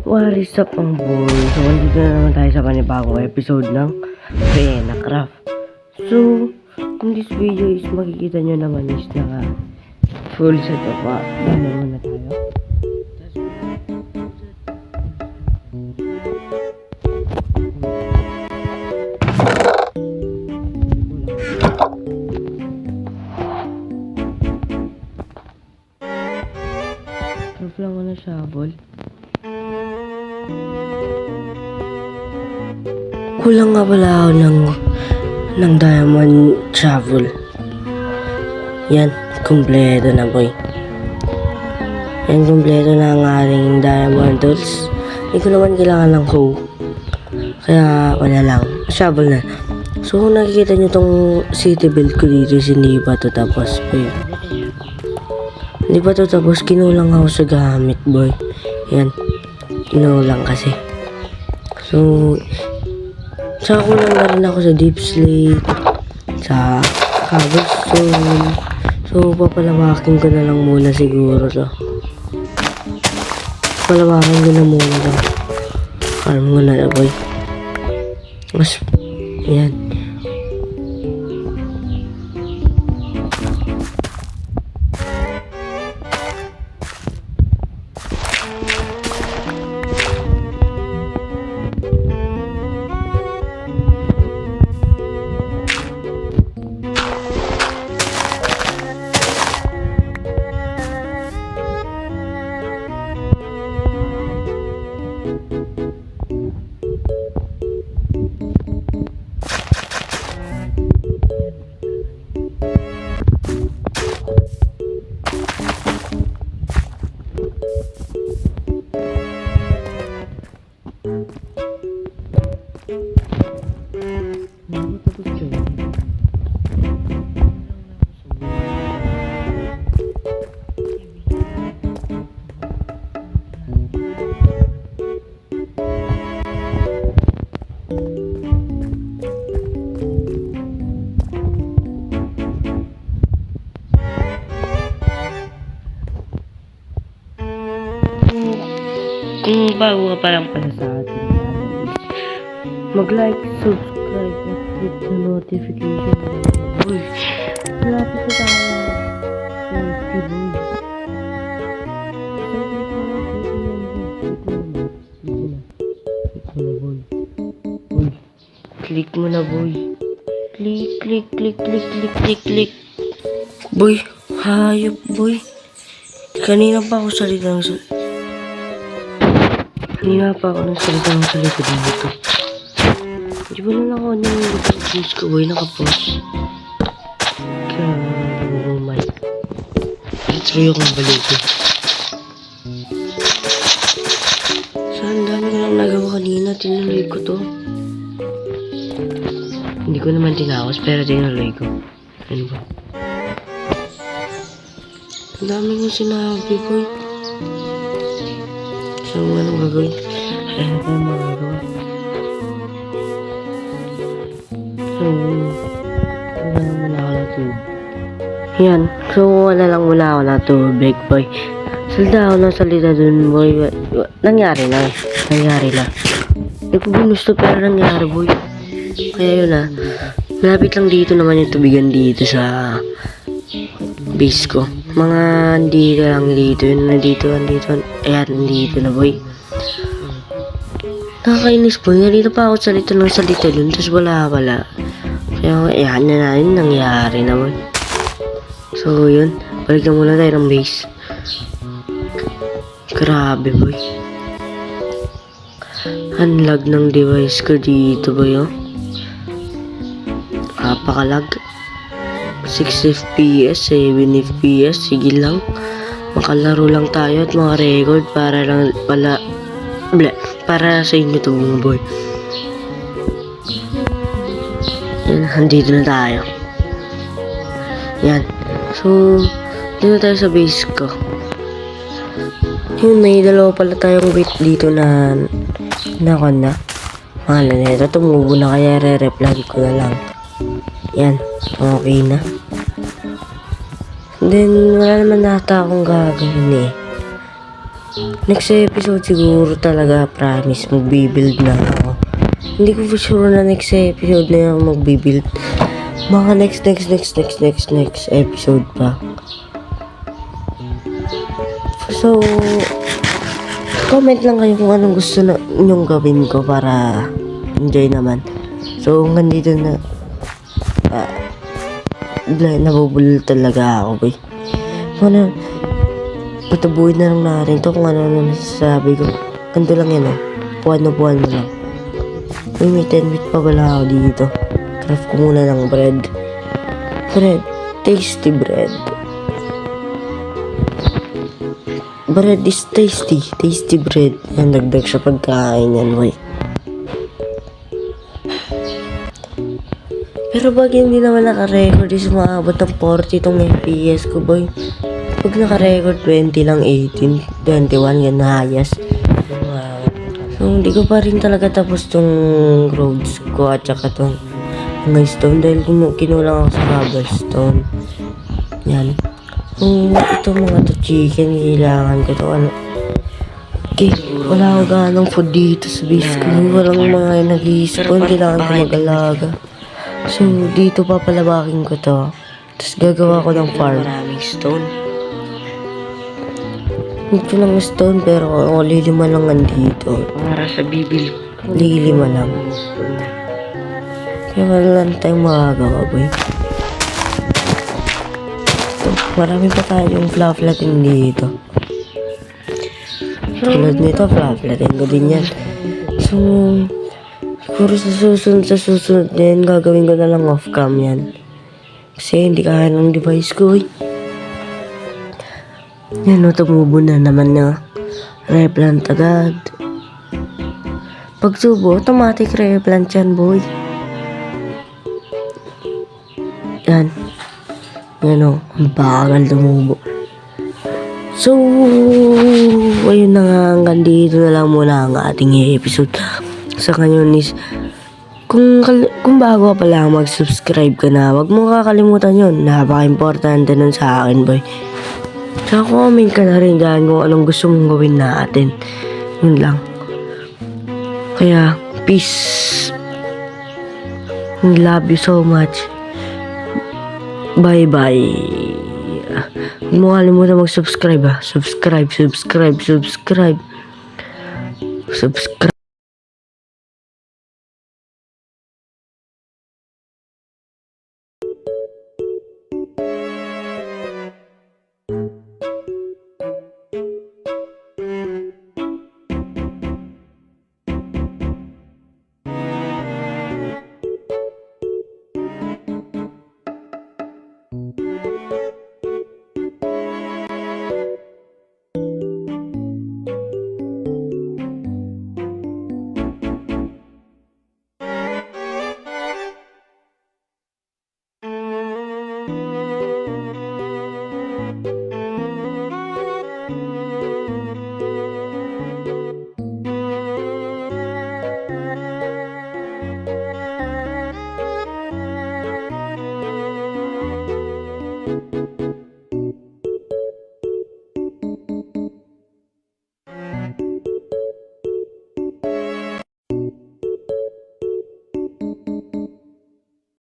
What is up mga boy? So, nandito na naman tayo sa panibagong episode ng Craft. So, in this video is makikita nyo naman is naka full set up pa. Dami muna tayo. Craft lang ko na shovel. Kulang nga pala ako ng diamond shovel. Yan, kumpleto na boy. Yan, kumpleto na ang ating diamond tools. Hindi ko naman kailangan ng hoe. Kaya wala lang, shovel na. So kung nakikita nyo tong city build ko dito, hindi pa to tapos boy. Hindi pa to tapos, kinulang ako sa gamit boy. Yan, kinulang kasi. So tsaka kulang na rin ako sa deep slate, sa cobblestone. So papalawakin ko na lang muna siguro to. Palawakin ko na muna to. Farm ko na boy. Mas yan. Kung bago ka pa lang pala sa atin, mag-like, subscribe, at click the notification. Uy, malapit na tayo. Click mo na boy. Click. Boy, hayop boy. Kanina pa ako nagsalita ng salita dito. Di ba na ako nag-post ko boy, naka-post. Oh my. Let's try akong balito. Saan dami ko lang nagawa kanina, tinuloy ko to. Hindi ko naman tinawas pero tinuloy ko. Ano ba? Ang dami kong sinabi boy. So, anong gagawin? Ano tayo magagawa? So, wala lang muna ako na tubig. Yan. So, wala lang muna ako na tubig, boy. Salita ako ng salita dun, boy. Nangyari na. Hindi ko ginusto pero nangyari, boy. Kaya yun na. Malapit lang dito naman yung tubigan dito sa base ko. Mga dito lang dito. Nandito. Ayan, nandito na boy. Nakakainis boy. Nandito pa ako salita dun. Tapos wala. Kaya ayan na natin. Nangyari naman. So yun. Balik na muna tayo ng base. Grabe boy. Unlag ng device ko dito boy oh. Napakalag. 6 FPS, 7 FPS, sige lang. Makalaro lang tayo at mga record para sa inyo to mga boy. Yan, andito na tayo. Yan. So, dito tayo sa base ko. Yun, may dalawa pala tayong bait dito na Mahala na ito, tumubo na kaya re-reply ko na lang. Yan, okay na. Then, wala naman nata akong gagawin eh. Next episode siguro talaga, promise, magbibuild na ako. Hindi ko for sure na next episode na yung magbibuild. Mga next episode pa. So, comment lang kayo kung anong gusto na inyong gawin ko para enjoy naman. So, hanggang dito na nabubulol talaga ako, boy. Ano, patabuhin na lang natin to kung ano nasasabi ko. Ganito lang yan, puwan mo lang. Uy, may 10 bit pa pala ako dito. Craft ko muna ng bread. Tasty bread. Bread is tasty. Tasty bread. Yan, dagdag sa pagkain yan, boy. Pero pag hindi naman naka-record is maabot ng 40 tong FPS ko, boy. Pag naka-record 20 lang, 18, 21, yan na highest. So, hindi ko pa rin talaga tapos tong roads ko at saka tong mga stone dahil kinulang ako sa cobblestone. Yan. Kung ito mga to chicken, kailangan ko to okay, wala ako ganang food dito sa base ko. Walang mga nag-i-spawn, kailangan ko mag-alaga. So, dito papalabakin ko to. Tapos gagawa ko ng farm. Maraming stone. Ito ng stone pero lilima lang nandito. Para sa bibil. Lilima lang. Kaya wala lang tayong magagawa, boy. Ito, marami pa tayong flufflatin dito. Tulad nito, flufflatin ko din yan. So, siguro sa susunod din, gagawin ko na lang off-cam yan. Kasi hindi kaya ng device ko, eh. Yan o, tumubo na naman na replant agad. Pag tubo, automatic replant yan, boy. Yan. Yan o, ang bagal tumubo. So, ayun na nga, hanggang dito na lang muna ang ating episode. Sa ngayon is, kung bago ka pala mag-subscribe ka na, wag mo kakalimutan yun. Napaka-importante nun sa akin, boy. Tsaka comment ka na rin dyan kung anong gusto mong gawin natin. Yun lang. Kaya, peace. Love you so much. Bye-bye. Huwag mo kalimutan mag-subscribe, ha. Subscribe.